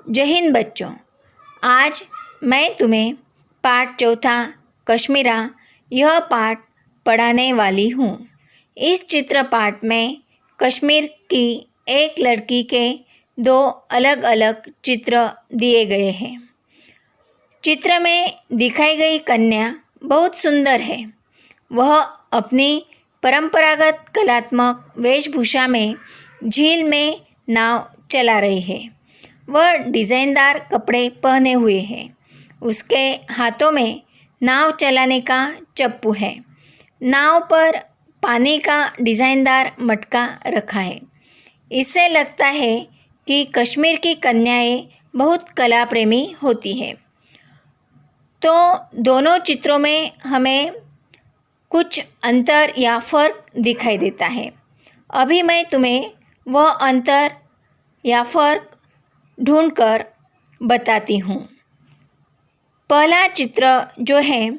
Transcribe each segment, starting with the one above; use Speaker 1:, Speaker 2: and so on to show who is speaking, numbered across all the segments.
Speaker 1: जय हिंद बच्चों। आज मैं तुम्हें पाठ चौथा कश्मीरा यह पाठ पढ़ाने वाली हूँ। इस चित्र पाठ में कश्मीर की एक लड़की के दो अलग अलग चित्र दिए गए हैं। चित्र में दिखाई गई कन्या बहुत सुंदर है। वह अपनी परंपरागत कलात्मक वेशभूषा में झील में नाव चला रही है। वह डिज़ाइनदार कपड़े पहने हुए है। उसके हाथों में नाव चलाने का चप्पू है। नाव पर पानी का डिज़ाइनदार मटका रखा है। इससे लगता है कि कश्मीर की कन्याएं बहुत कला प्रेमी होती है। तो दोनों चित्रों में हमें कुछ अंतर या फ़र्क दिखाई देता है। अभी मैं तुम्हें वह अंतर या फ़र्क ढूंढकर बताती हूँ। पहला चित्र जो है,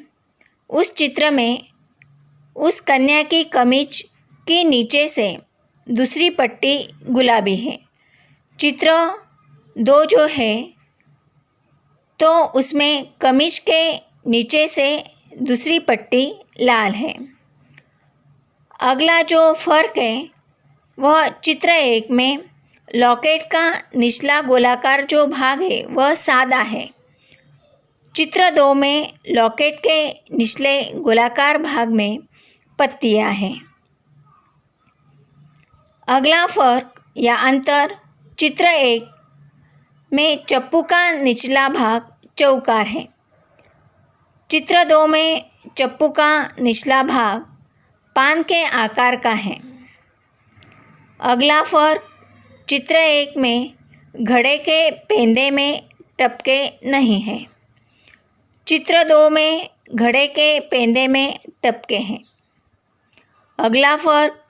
Speaker 1: उस चित्र में उस कन्या की कमीज के नीचे से दूसरी पट्टी गुलाबी है। चित्र दो जो है तो उसमें कमीज के नीचे से दूसरी पट्टी लाल है। अगला जो फ़र्क है वह चित्र एक में लॉकेट का निचला गोलाकार जो भाग है वह सादा है। चित्र दो में लॉकेट के निचले गोलाकार भाग में पत्तियां हैं। अगला फ़र्क या अंतर, चित्र एक में चप्पू का निचला भाग चौकार है। चित्र दो में चप्पू का निचला भाग पान के आकार का है। अगला फ़र्क, चित्र एक में घड़े के पेंदे में टपके नहीं हैं। चित्र दो में घड़े के पेंदे में टपके हैं। अगला फ़र्क,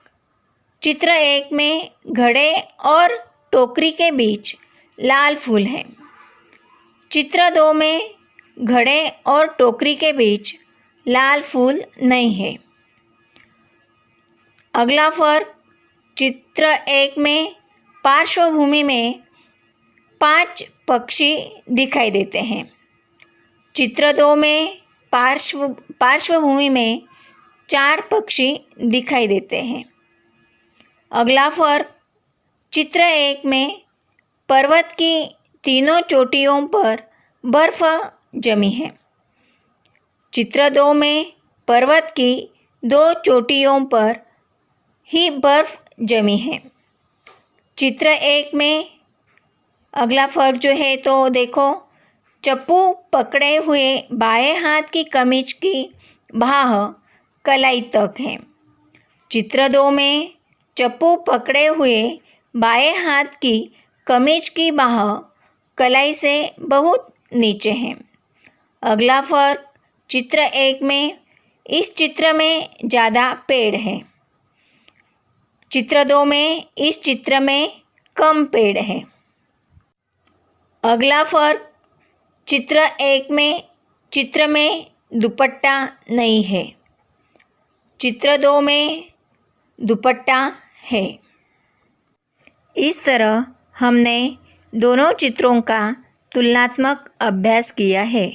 Speaker 1: चित्र एक में घड़े और टोकरी के बीच लाल फूल हैं। चित्र दो में घड़े और टोकरी के बीच लाल फूल नहीं है। अगला फ़र्क, चित्र एक में पार्श्वभूमि में 5 पक्षी दिखाई देते हैं। चित्र दो में पार्श्वभूमि में 4 पक्षी दिखाई देते हैं। अगला फ़र्क, चित्र एक में पर्वत की तीनों चोटियों पर बर्फ़ जमी है। चित्र दो में पर्वत की 2 चोटियों पर ही बर्फ़ जमी है। चित्र एक में अगला फ़र्क जो है तो देखो, चप्पू पकड़े हुए बाएं हाथ की कमीज की बाह कलाई तक है। चित्र दो में चप्पू पकड़े हुए बाएं हाथ की कमीज की बाह कलाई से बहुत नीचे है। अगला फ़र्क, चित्र एक में इस चित्र में ज़्यादा पेड़ है। चित्र दो में इस चित्र में कम पेड़ है। अगला फ़र्क, चित्र एक में चित्र में दुपट्टा नहीं है। चित्र दो में दुपट्टा है। इस तरह हमने दोनों चित्रों का तुलनात्मक अभ्यास किया है।